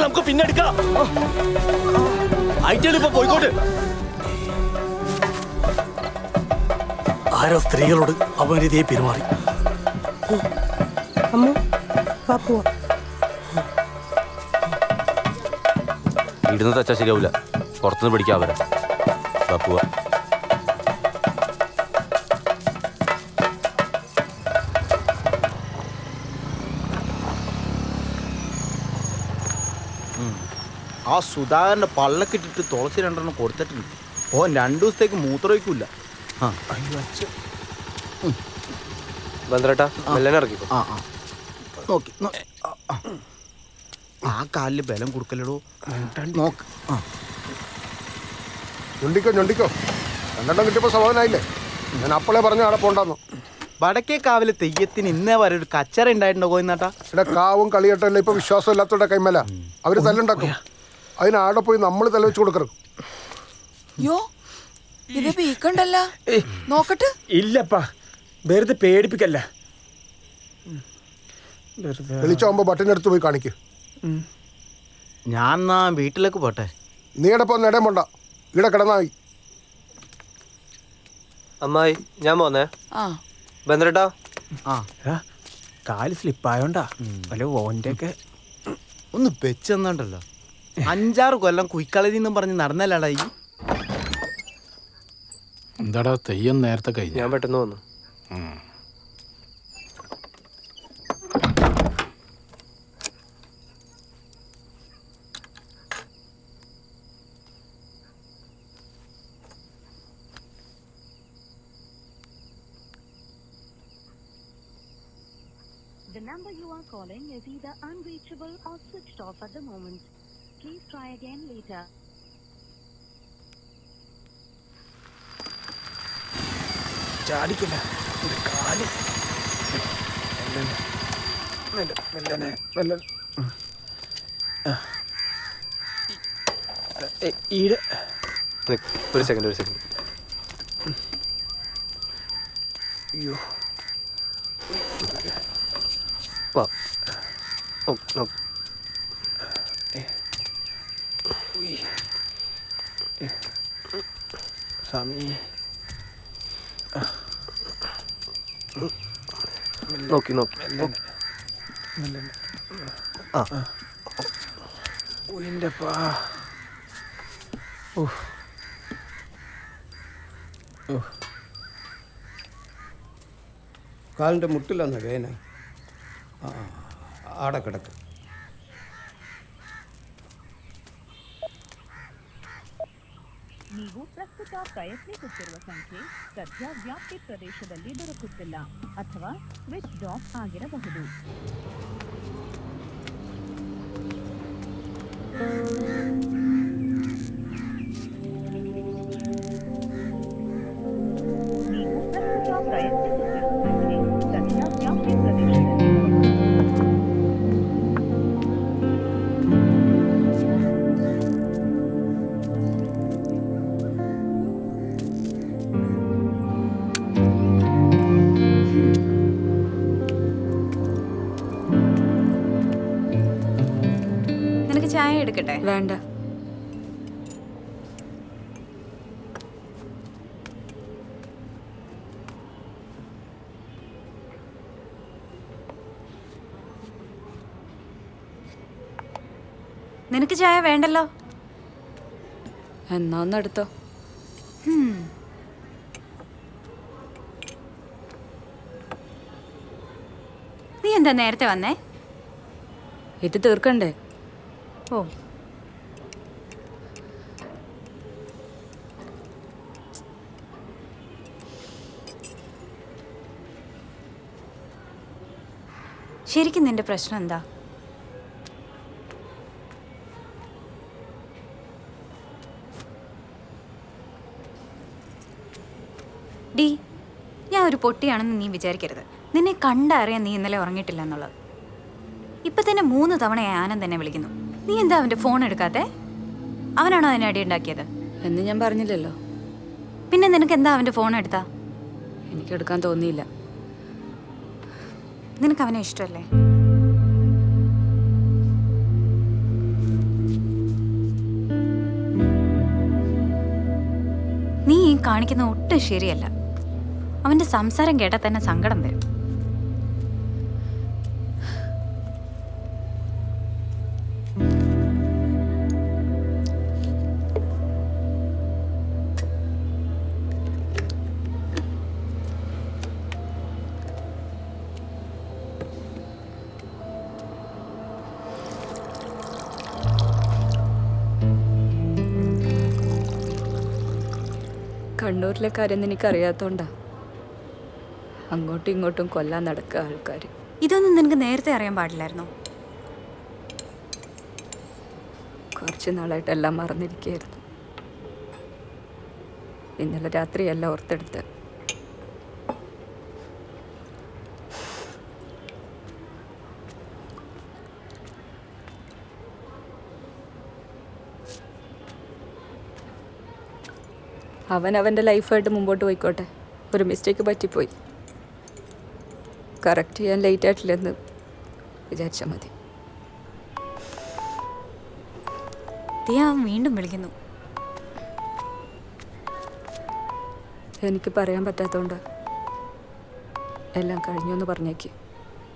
നമുക്ക് പിന്നെ എടുക്കാം. ഐറ്റലിപ്പോ പോയിക്കോട്ട്. ആരോ സ്ത്രീകളോട് അപമര്യാദയായി പെരുമാറി. ഇടുന്ന് തച്ചാ ശരിയാവില്ല, പുറത്തുനിന്ന് പിടിക്കാം അവരെ. പോവാ. ആ സുധാകരന്റെ പള്ളക്കിട്ടിട്ട് തുളസി 2 കൊടുത്തിട്ടുണ്ട്. ഓ 2 ദിവസത്തേക്ക് മൂത്രമൊഴിക്കൂല. നോക്കി ആ കാലില് ബലം കൊടുക്കലടോ. നോക്ക്. ഞൊണ്ടിക്കോ 2 കിട്ടിയപ്പോ സമാധാനായില്ലേ? ഞാൻ അപ്പോളെ പറഞ്ഞു അവിടെ പോണ്ടെന്നു. വടക്കേ കാവിലെ തെയ്യത്തിന് ഇന്നേ വരെ ഒരു കച്ചറ ഉണ്ടായിട്ടുണ്ടോ കോയിന്നാട്ടാ? ഇവിടെ കാവും കളിയട്ടല്ല ഇപ്പൊ വിശ്വാസം ഇല്ലാത്തവരുടെ കൈമല അവര് തല്ലുണ്ടാക്കും. അതിനാടെ പോയി നമ്മൾ തല വെച്ച് കൊടുക്കണം. നോക്കട്ടെ. ഇല്ലപ്പാ, വെറുതെ പേടിപ്പിക്കല്ല. വിളിച്ചാവുമ്പോ ബട്ടനെടുത്ത് പോയി കാണിക്ക്. ഞാൻ എന്നാ വീട്ടിലേക്ക് പോട്ടെ. നീ ഇടപ്പോ നേടം പോണ്ട, ഇവിടെ കിടന്നായി. അമ്മായി ഞാൻ പോന്നേ. ബന്ദ്രേട്ടാ, കാല് സ്ലിപ്പായോണ്ടാ വല്ല ഓൻ്റെ ഒക്കെ ഒന്ന് വെച്ചെന്നുണ്ടല്ലോ. 5-6 കൊല്ലം കുയിക്കളരിന്നും പറഞ്ഞ് നടന്നല്ലാടാ ഈ. എന്താടാ തെയ്യം നേരത്തെ കഴിഞ്ഞു? ഞാൻ പെട്ടെന്ന് വന്നു. The number you are calling is either unreachable or switched off at the moment. Please try again later. ചാടിക്കില്ല കാല്. മെല്ലനെ ഒരു സെക്കൻഡ്. അയ്യോ സ്വാമി, നോക്കി കാലിൻ്റെ മുട്ടിലെന്ന വേന ആടെ കിടക്ക്. ನೀವು ಪ್ರಸ್ತುತ ಪ್ರಯತ್ನಿಸುತ್ತಿರುವ ಸಂಖ್ಯೆ ಸದ್ಯ ವ್ಯಾಪ್ತಿ ಪ್ರದೇಶದಲ್ಲಿ ದೊರಕುತ್ತಿಲ್ಲ ಅಥವಾ ಸ್ವಿಚ್ ಆಫ್ ಆಗಿರಬಹುದು. ചായ എടുക്കട്ടെ? വേണ്ട. നിനക്ക് ചായ വേണ്ടല്ലോ. എന്നാ ഒന്ന് എടുത്തോ. നീ എന്താ നേരത്തെ വന്നേ? ഇത് തീർക്കണ്ടേ? ഓ, ശരിക്കും നിന്റെ പ്രശ്നം എന്താ? ഡി, ഞാൻ ഒരു പൊട്ടിയാണെന്ന് നീ വിചാരിക്കരുത്. നിന്നെ കണ്ടറിയാൻ നീ ഇന്നലെ ഉറങ്ങിയിട്ടില്ല എന്നുള്ളത്. ഇപ്പം തന്നെ 3 തവണയായി ആനന്ദ് തന്നെ വിളിക്കുന്നു. നീ എന്താ അവൻ്റെ ഫോൺ എടുക്കാത്തെ? അവനാണോ അതിനെ അടി ഉണ്ടാക്കിയത് എന്ന് ഞാൻ പറഞ്ഞില്ലല്ലോ. പിന്നെ നിനക്ക് എന്താ അവൻ്റെ ഫോൺ എടുത്താ? എനിക്കെടുക്കാൻ തോന്നിയില്ല. നിനക്ക് അവനെ ഇഷ്ടമല്ലേ? നീ ഈ കാണിക്കുന്ന ഒട്ടും ശരിയല്ല. അവൻ്റെ സംസാരം കേട്ടാൽ തന്നെ സങ്കടം വരും. കണ്ണൂരിലെ കാര്യം എനിക്കറിയാത്തോണ്ടാ അങ്ങോട്ടും ഇങ്ങോട്ടും കൊല്ലാൻ നടക്കുക ആൾക്കാർ. ഇതൊന്നും നിനക്ക് നേരത്തെ അറിയാൻ പാടില്ലായിരുന്നോ? കുറച്ച് നാളായിട്ട് എല്ലാം മറന്നിരിക്കുകയായിരുന്നു. ഇന്നലെ രാത്രിയല്ല ഓർത്തെടുത്ത്. അവൻ അവൻ്റെ ലൈഫായിട്ട് മുമ്പോട്ട് പോയിക്കോട്ടെ. ഒരു മിസ്റ്റേക്ക് പറ്റിപ്പോയി. കറക്റ്റ് ചെയ്യാൻ ലേറ്റ് ആയിട്ടില്ലെന്ന് വിചാരിച്ചാൽ മതി. അവൻ വീണ്ടും വിളിക്കുന്നു. എനിക്ക് പറയാൻ പറ്റാത്തതുകൊണ്ട് എല്ലാം കഴിഞ്ഞു എന്ന് പറഞ്ഞേക്ക്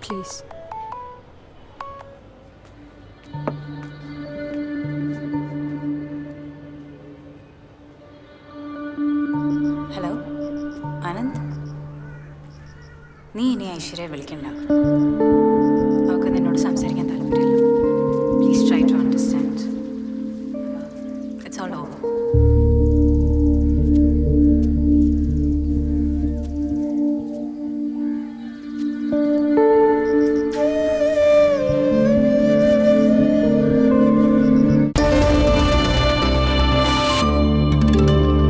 പ്ലീസ്. ഹലോ ആനന്ദ്, നീ ഇനി ഐശ്വര്യ വിളിക്കണ്ട. അവൾക്ക് നിന്നോട് സംസാരിക്കണം.